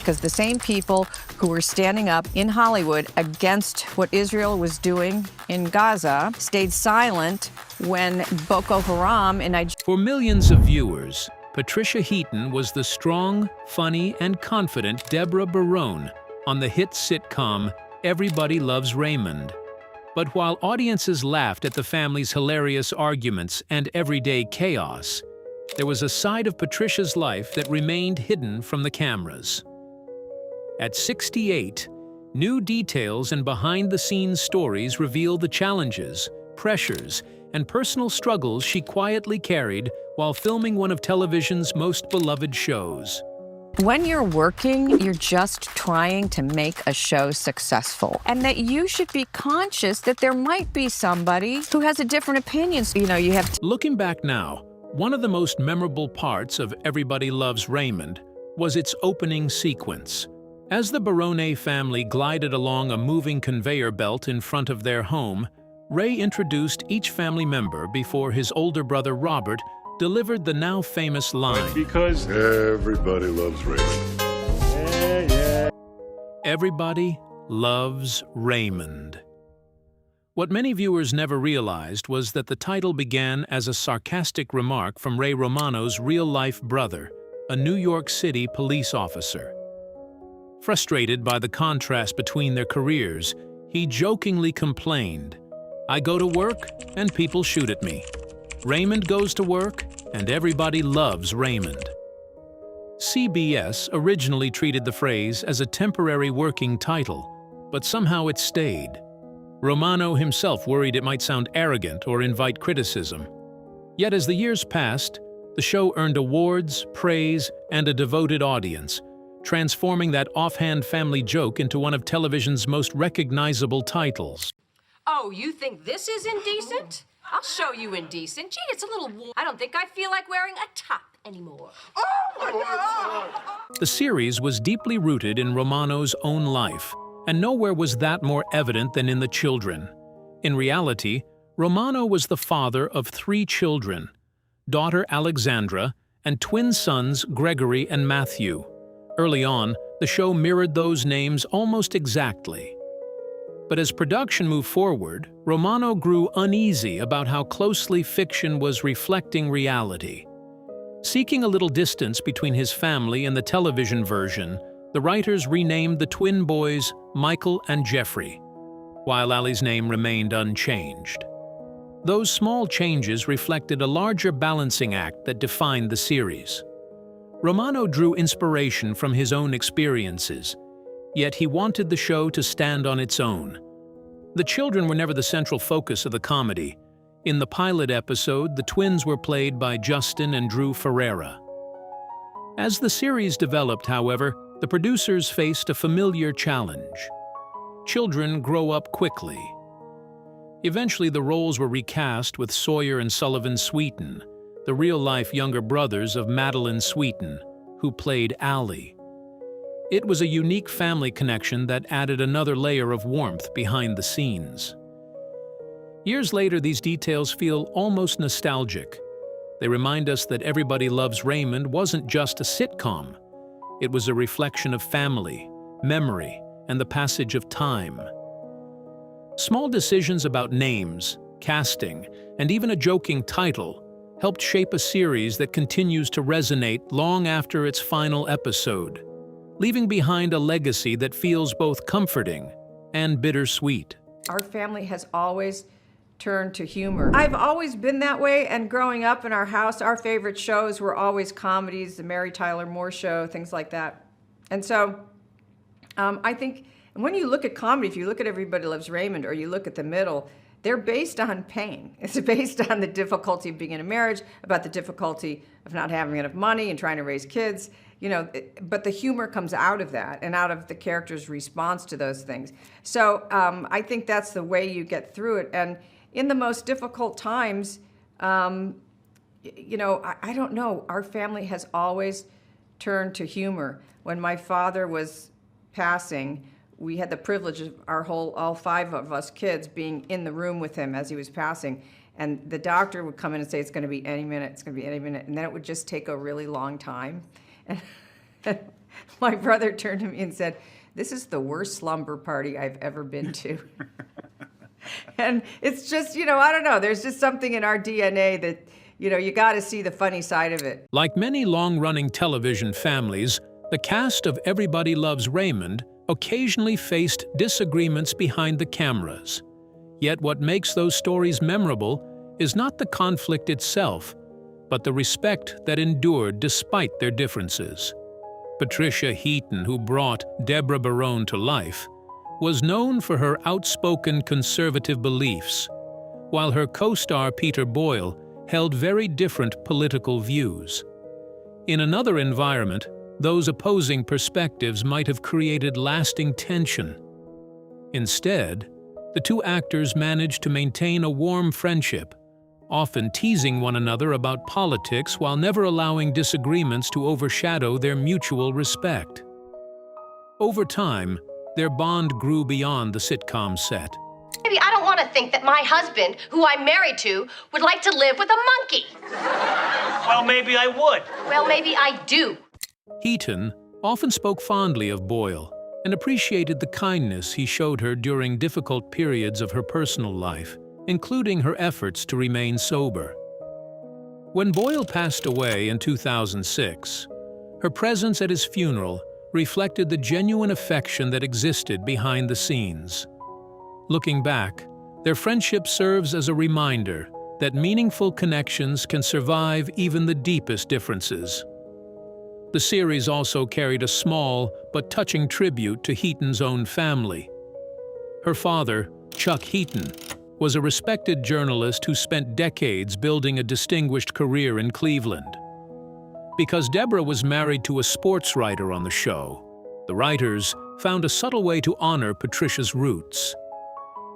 Because the same people who were standing up in Hollywood against what Israel was doing in Gaza stayed silent when Boko Haram in Nigeria. For millions of viewers, Patricia Heaton was the strong, funny, and confident Debra Barone on the hit sitcom Everybody Loves Raymond. But while audiences laughed at the family's hilarious arguments and everyday chaos, there was a side of Patricia's life that remained hidden from the cameras. At 68, new details and behind-the-scenes stories reveal the challenges, pressures, and personal struggles she quietly carried while filming one of television's most beloved shows. When you're working, you're just trying to make a show successful, and that you should be conscious that there might be somebody who has a different opinion. You have to. Looking back now, one of the most memorable parts of Everybody Loves Raymond was its opening sequence. As the Barone family glided along a moving conveyor belt in front of their home, Ray introduced each family member before his older brother Robert delivered the now famous line, "Because everybody loves Raymond." Yeah. Everybody loves Raymond. What many viewers never realized was that the title began as a sarcastic remark from Ray Romano's real-life brother, a New York City police officer. Frustrated by the contrast between their careers, he jokingly complained, "I go to work and people shoot at me. Raymond goes to work and everybody loves Raymond." CBS originally treated the phrase as a temporary working title, but somehow it stayed. Romano himself worried it might sound arrogant or invite criticism. Yet as the years passed, the show earned awards, praise, and a devoted audience, transforming that offhand family joke into one of television's most recognizable titles. Oh, you think this is indecent? I'll show you indecent. Gee, it's a little warm. I don't think I feel like wearing a top anymore. The series was deeply rooted in Romano's own life, and nowhere was that more evident than in the children. In reality, Romano was the father of 3 children, daughter Alexandra and twin sons Gregory and Matthew. Early on, the show mirrored those names almost exactly. But as production moved forward, Romano grew uneasy about how closely fiction was reflecting reality. Seeking a little distance between his family and the television version, the writers renamed the twin boys Michael and Jeffrey, while Allie's name remained unchanged. Those small changes reflected a larger balancing act that defined the series. Romano drew inspiration from his own experiences, yet he wanted the show to stand on its own. The children were never the central focus of the comedy. In the pilot episode, the twins were played by Justin and Drew Ferreira. As the series developed, however, the producers faced a familiar challenge. Children grow up quickly. Eventually, the roles were recast with Sawyer and Sullivan Sweeten, the real-life younger brothers of Madeline Sweeten, who played Allie. It was a unique family connection that added another layer of warmth behind the scenes. Years later, these details feel almost nostalgic. They remind us that Everybody Loves Raymond wasn't just a sitcom. It was a reflection of family, memory, and the passage of time. Small decisions about names, casting, and even a joking title helped shape a series that continues to resonate long after its final episode, leaving behind a legacy that feels both comforting and bittersweet. Our family has always turned to humor. I've always been that way, and growing up in our house, our favorite shows were always comedies, the Mary Tyler Moore Show, things like that. And so I think when you look at comedy, if you look at Everybody Loves Raymond or you look at The Middle, they're based on pain. It's based on the difficulty of being in a marriage, about the difficulty of not having enough money and trying to raise kids, but the humor comes out of that and out of the character's response to those things. So I think that's the way you get through it. And in the most difficult times, I don't know, our family has always turned to humor. When my father was passing, we had the privilege of all 5 of us kids being in the room with him as he was passing. And the doctor would come in and say, it's going to be any minute, it's going to be any minute. And then it would just take a really long time. My brother turned to me and said, "This is the worst slumber party I've ever been to." And it's just, I don't know. There's just something in our DNA that, you got to see the funny side of it. Like many long-running television families, the cast of Everybody Loves Raymond occasionally faced disagreements behind the cameras. Yet what makes those stories memorable is not the conflict itself, but the respect that endured despite their differences. Patricia Heaton, who brought Debra Barone to life, was known for her outspoken conservative beliefs, while her co-star Peter Boyle held very different political views. In another environment, those opposing perspectives might have created lasting tension. Instead, the two actors managed to maintain a warm friendship, often teasing one another about politics while never allowing disagreements to overshadow their mutual respect. Over time, their bond grew beyond the sitcom set. Maybe I don't want to think that my husband, who I'm married to, would like to live with a monkey. Well, maybe I would. Well, maybe I do. Heaton often spoke fondly of Boyle and appreciated the kindness he showed her during difficult periods of her personal life, including her efforts to remain sober. When Boyle passed away in 2006, her presence at his funeral reflected the genuine affection that existed behind the scenes. Looking back, their friendship serves as a reminder that meaningful connections can survive even the deepest differences. The series also carried a small but touching tribute to Heaton's own family. Her father, Chuck Heaton, was a respected journalist who spent decades building a distinguished career in Cleveland. Because Debra was married to a sports writer on the show, the writers found a subtle way to honor Patricia's roots.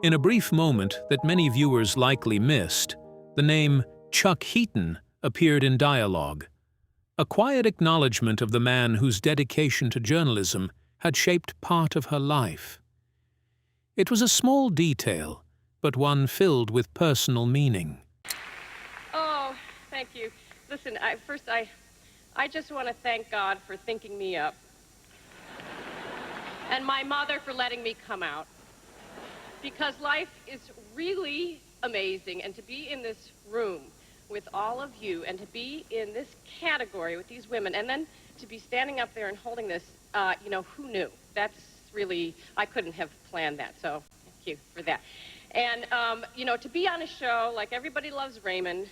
In a brief moment that many viewers likely missed, the name Chuck Heaton appeared in dialogue, a quiet acknowledgement of the man whose dedication to journalism had shaped part of her life. It was a small detail, but one filled with personal meaning. Oh, thank you. Listen, I just want to thank God for thinking me up. And my mother for letting me come out. Because life is really amazing, and to be in this room with all of you, and to be in this category with these women, and then to be standing up there and holding this, who knew? That's really, I couldn't have planned that, so thank you for that. And, to be on a show like Everybody Loves Raymond,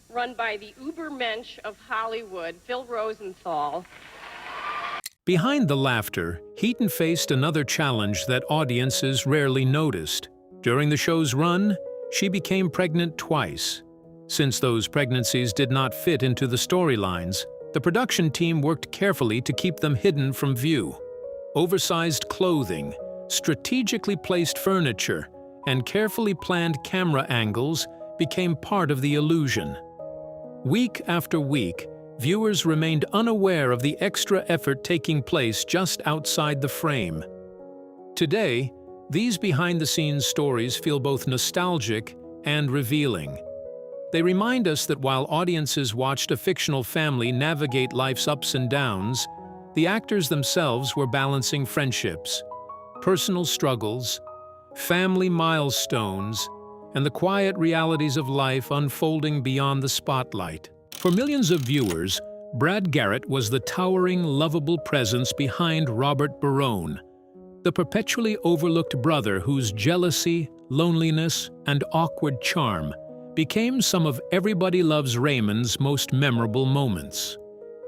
run by the ubermensch of Hollywood, Phil Rosenthal. Behind the laughter, Heaton faced another challenge that audiences rarely noticed. During the show's run, she became pregnant twice. Since those pregnancies did not fit into the storylines, the production team worked carefully to keep them hidden from view. Oversized clothing, strategically placed furniture, and carefully planned camera angles became part of the illusion. Week after week, viewers remained unaware of the extra effort taking place just outside the frame. Today, these behind-the-scenes stories feel both nostalgic and revealing. They remind us that while audiences watched a fictional family navigate life's ups and downs, the actors themselves were balancing friendships, personal struggles, family milestones, and the quiet realities of life unfolding beyond the spotlight. For millions of viewers, Brad Garrett was the towering, lovable presence behind Robert Barone, the perpetually overlooked brother whose jealousy, loneliness, and awkward charm became some of Everybody Loves Raymond's most memorable moments.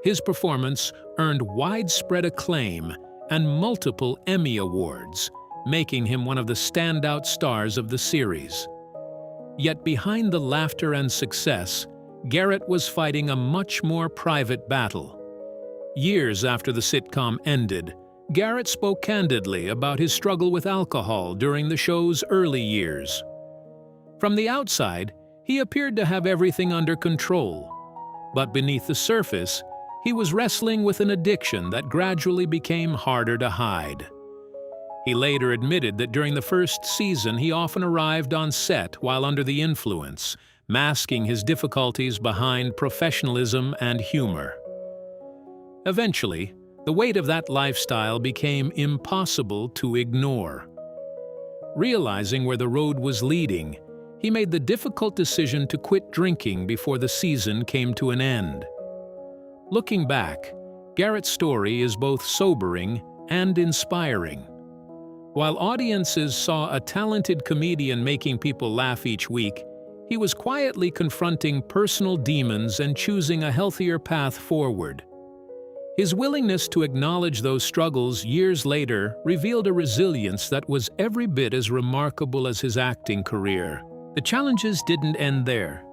His performance earned widespread acclaim and multiple Emmy Awards, making him one of the standout stars of the series. Yet behind the laughter and success, Garrett was fighting a much more private battle. Years after the sitcom ended, Garrett spoke candidly about his struggle with alcohol during the show's early years. From the outside, he appeared to have everything under control, but beneath the surface, he was wrestling with an addiction that gradually became harder to hide. He later admitted that during the first season he often arrived on set while under the influence, masking his difficulties behind professionalism and humor. Eventually, The weight of that lifestyle became impossible to ignore. Realizing where the road was leading, he made the difficult decision to quit drinking before the season came to an end. Looking back, Garrett's story is both sobering and inspiring. While audiences saw a talented comedian making people laugh each week, he was quietly confronting personal demons and choosing a healthier path forward. His willingness to acknowledge those struggles years later revealed a resilience that was every bit as remarkable as his acting career. The challenges didn't end there.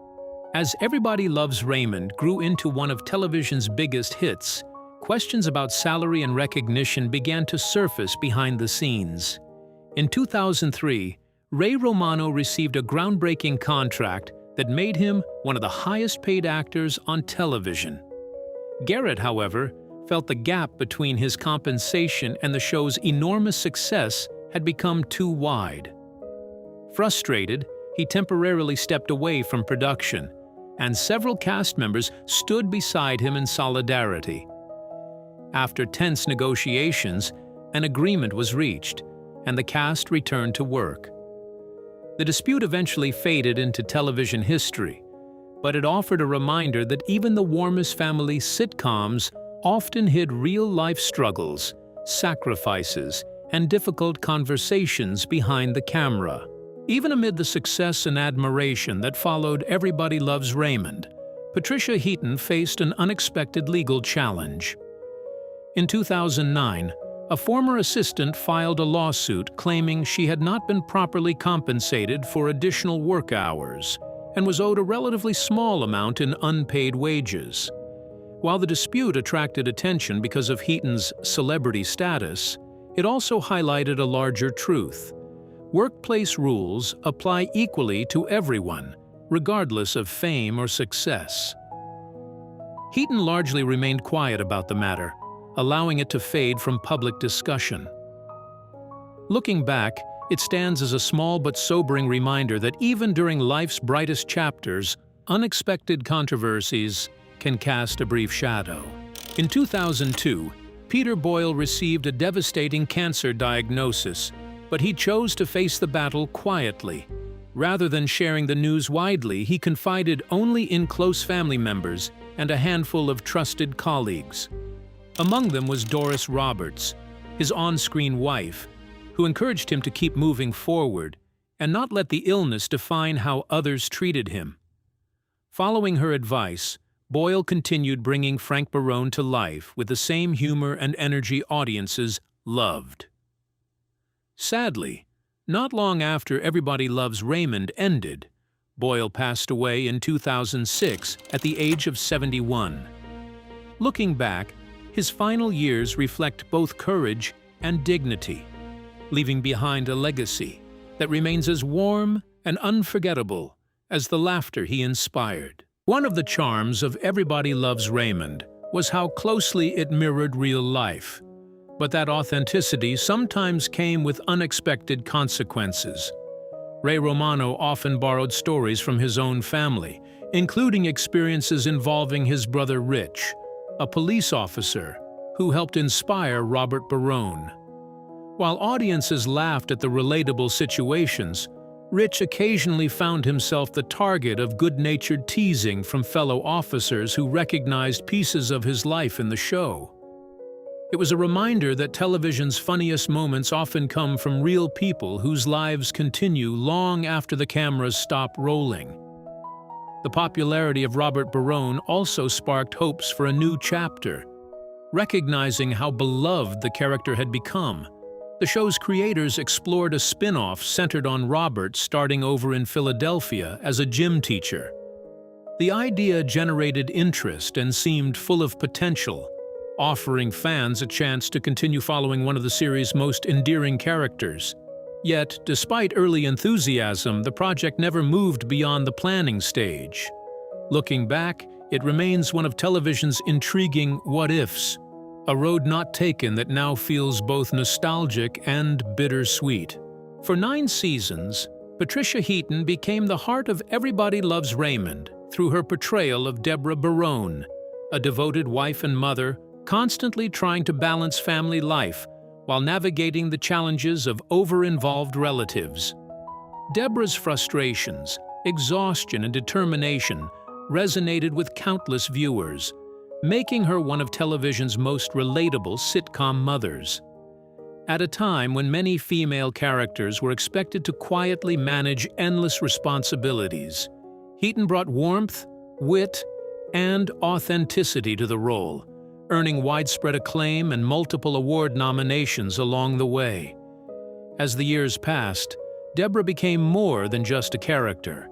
As Everybody Loves Raymond grew into one of television's biggest hits, questions about salary and recognition began to surface behind the scenes. In 2003, Ray Romano received a groundbreaking contract that made him one of the highest-paid actors on television. Garrett, however, felt the gap between his compensation and the show's enormous success had become too wide. Frustrated, he temporarily stepped away from production, and several cast members stood beside him in solidarity. After tense negotiations, an agreement was reached, and the cast returned to work. The dispute eventually faded into television history, but it offered a reminder that even the warmest family sitcoms often hid real-life struggles, sacrifices, and difficult conversations behind the camera. Even amid the success and admiration that followed Everybody Loves Raymond, Patricia Heaton faced an unexpected legal challenge. In 2009, a former assistant filed a lawsuit claiming she had not been properly compensated for additional work hours and was owed a relatively small amount in unpaid wages. While the dispute attracted attention because of Heaton's celebrity status, it also highlighted a larger truth. Workplace rules apply equally to everyone, regardless of fame or success. Heaton largely remained quiet about the matter, allowing it to fade from public discussion. Looking back, it stands as a small but sobering reminder that even during life's brightest chapters, unexpected controversies can cast a brief shadow. In 2002, Peter Boyle received a devastating cancer diagnosis, but he chose to face the battle quietly. Rather than sharing the news widely, he confided only in close family members and a handful of trusted colleagues. Among them was Doris Roberts, his on-screen wife, who encouraged him to keep moving forward and not let the illness define how others treated him. Following her advice, Boyle continued bringing Frank Barone to life with the same humor and energy audiences loved. Sadly, not long after Everybody Loves Raymond ended, Boyle passed away in 2006 at the age of 71. Looking back, his final years reflect both courage and dignity, leaving behind a legacy that remains as warm and unforgettable as the laughter he inspired. One of the charms of Everybody Loves Raymond was how closely it mirrored real life, but that authenticity sometimes came with unexpected consequences. Ray Romano often borrowed stories from his own family, including experiences involving his brother Rich, a police officer who helped inspire Robert Barone. While audiences laughed at the relatable situations, Rich occasionally found himself the target of good-natured teasing from fellow officers who recognized pieces of his life in the show. It was a reminder that television's funniest moments often come from real people whose lives continue long after the cameras stop rolling. The popularity of Robert Barone also sparked hopes for a new chapter. Recognizing how beloved the character had become, the show's creators explored a spin-off centered on Robert starting over in Philadelphia as a gym teacher. The idea generated interest and seemed full of potential, offering fans a chance to continue following one of the series' most endearing characters. Yet, despite early enthusiasm, the project never moved beyond the planning stage. Looking back, it remains one of television's intriguing what-ifs, a road not taken that now feels both nostalgic and bittersweet. For 9 seasons, Patricia Heaton became the heart of Everybody Loves Raymond through her portrayal of Debra Barone, a devoted wife and mother, constantly trying to balance family life while navigating the challenges of over-involved relatives. Debra's frustrations, exhaustion, and determination resonated with countless viewers, making her one of television's most relatable sitcom mothers. At a time when many female characters were expected to quietly manage endless responsibilities, Heaton brought warmth, wit, and authenticity to the role, earning widespread acclaim and multiple award nominations along the way. As the years passed, Debra became more than just a character.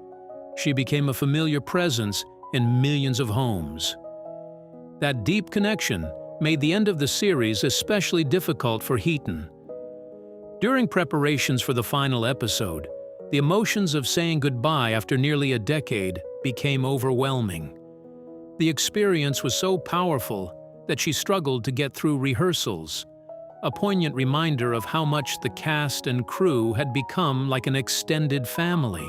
She became a familiar presence in millions of homes. That deep connection made the end of the series especially difficult for Heaton. During preparations for the final episode, the emotions of saying goodbye after nearly a decade became overwhelming. The experience was so powerful that she struggled to get through rehearsals, a poignant reminder of how much the cast and crew had become like an extended family.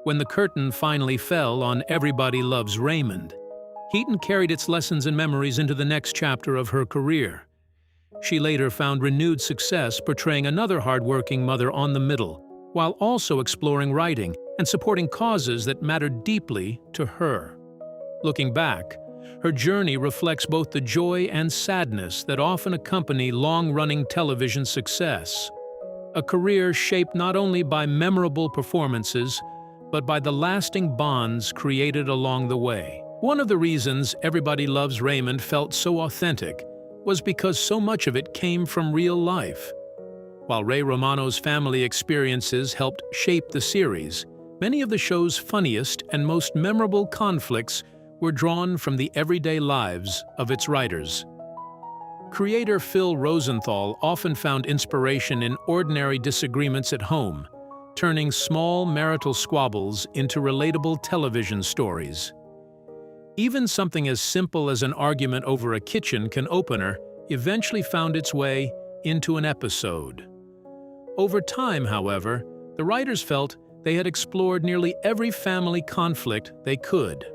When the curtain finally fell on Everybody Loves Raymond, Heaton carried its lessons and memories into the next chapter of her career. She later found renewed success portraying another hard-working mother on the middle, while also exploring writing and supporting causes that mattered deeply to her. Looking back, her journey reflects both the joy and sadness that often accompany long-running television success. A career shaped not only by memorable performances, but by the lasting bonds created along the way. One of the reasons Everybody Loves Raymond felt so authentic was because so much of it came from real life. While Ray Romano's family experiences helped shape the series, many of the show's funniest and most memorable conflicts were drawn from the everyday lives of its writers. Creator Phil Rosenthal often found inspiration in ordinary disagreements at home, turning small marital squabbles into relatable television stories. Even something as simple as an argument over a kitchen can opener eventually found its way into an episode. Over time, however, the writers felt they had explored nearly every family conflict they could.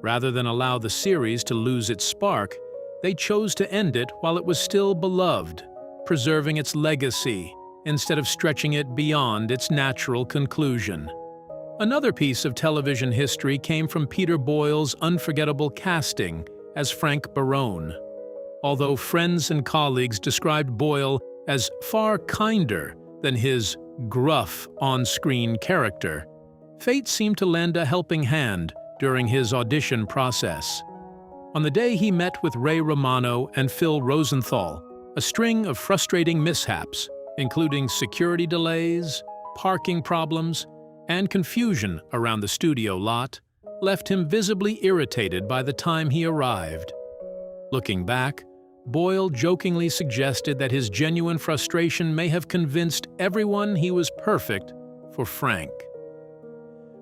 Rather than allow the series to lose its spark, they chose to end it while it was still beloved, preserving its legacy instead of stretching it beyond its natural conclusion. Another piece of television history came from Peter Boyle's unforgettable casting as Frank Barone. Although friends and colleagues described Boyle as far kinder than his gruff on-screen character, fate seemed to lend a helping hand during his audition process. On the day he met with Ray Romano and Phil Rosenthal, a string of frustrating mishaps, including security delays, parking problems, and confusion around the studio lot, left him visibly irritated by the time he arrived. Looking back, Boyle jokingly suggested that his genuine frustration may have convinced everyone he was perfect for Frank.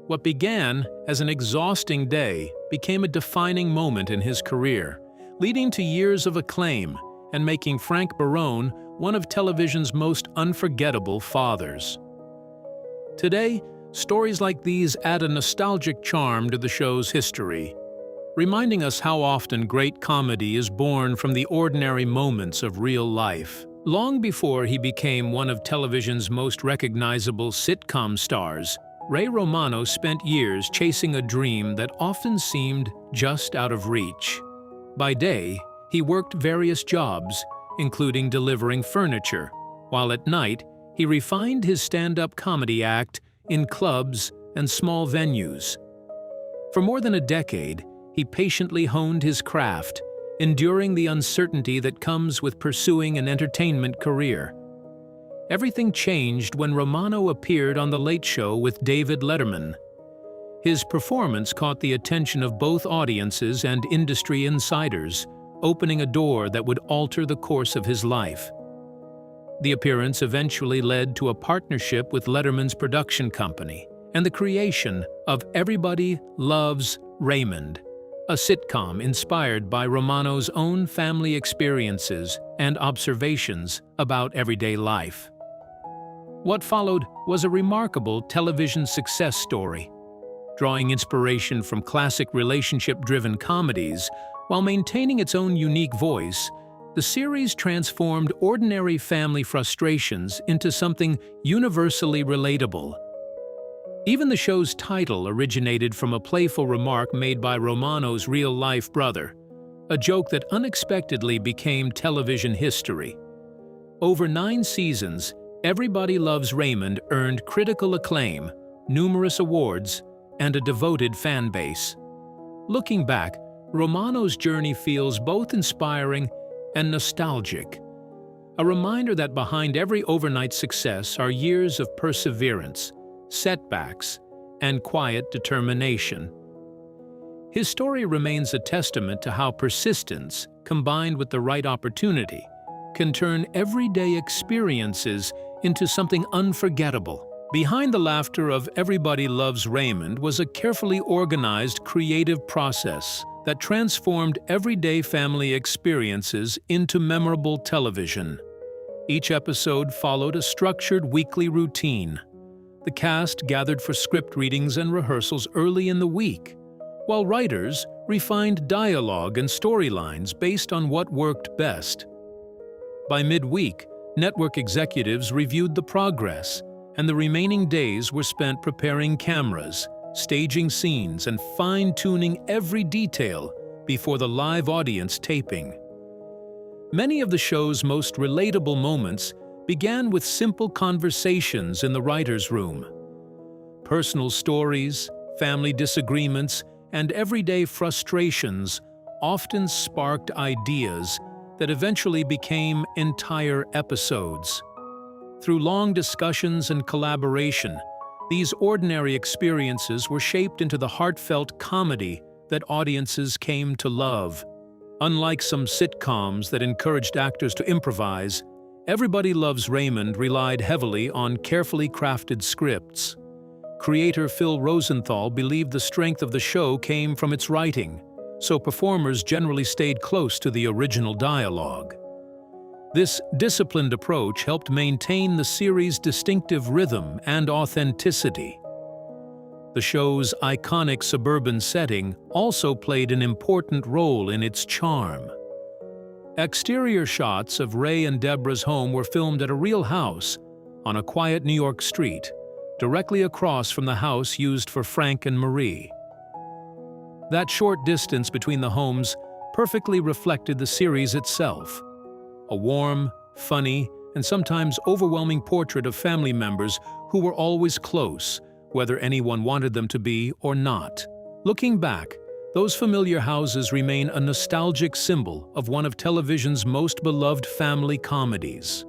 What began as an exhausting day became a defining moment in his career, leading to years of acclaim and making Frank Barone one of television's most unforgettable fathers. Today, stories like these add a nostalgic charm to the show's history, reminding us how often great comedy is born from the ordinary moments of real life. Long before he became one of television's most recognizable sitcom stars, Ray Romano spent years chasing a dream that often seemed just out of reach. By day, he worked various jobs, including delivering furniture, while at night, he refined his stand-up comedy act in clubs and small venues. For more than a decade, he patiently honed his craft, enduring the uncertainty that comes with pursuing an entertainment career. Everything changed when Romano appeared on The Late Show with David Letterman. His performance caught the attention of both audiences and industry insiders, opening a door that would alter the course of his life. The appearance eventually led to a partnership with Letterman's production company and the creation of Everybody Loves Raymond, a sitcom inspired by Romano's own family experiences and observations about everyday life. What followed was a remarkable television success story. Drawing inspiration from classic relationship-driven comedies, While maintaining its own unique voice, the series transformed ordinary family frustrations into something universally relatable. Even the show's title originated from a playful remark made by Romano's real-life brother, a joke that unexpectedly became television history. Over 9 seasons, Everybody Loves Raymond earned critical acclaim, numerous awards, and a devoted fan base. Looking back, Romano's journey feels both inspiring and nostalgic, a reminder that behind every overnight success are years of perseverance, setbacks, and quiet determination. His story remains a testament to how persistence, combined with the right opportunity, can turn everyday experiences into something unforgettable. Behind the laughter of Everybody Loves Raymond was a carefully organized creative process that transformed everyday family experiences into memorable television. Each episode followed a structured weekly routine. The cast gathered for script readings and rehearsals early in the week, while writers refined dialogue and storylines based on what worked best. By midweek, network executives reviewed the progress, and the remaining days were spent preparing cameras, staging scenes, and fine-tuning every detail before the live audience taping. Many of the show's most relatable moments began with simple conversations in the writer's room. Personal stories, family disagreements, and everyday frustrations often sparked ideas that eventually became entire episodes. Through long discussions and collaboration, these ordinary experiences were shaped into the heartfelt comedy that audiences came to love. Unlike some sitcoms that encouraged actors to improvise, Everybody Loves Raymond relied heavily on carefully crafted scripts. Creator Phil Rosenthal believed the strength of the show came from its writing, so performers generally stayed close to the original dialogue. This disciplined approach helped maintain the series' distinctive rhythm and authenticity. The show's iconic suburban setting also played an important role in its charm. Exterior shots of Ray and Debra's home were filmed at a real house on a quiet New York street, directly across from the house used for Frank and Marie. That short distance between the homes perfectly reflected the series itself. A warm, funny, and sometimes overwhelming portrait of family members who were always close, whether anyone wanted them to be or not. Looking back, those familiar houses remain a nostalgic symbol of one of television's most beloved family comedies.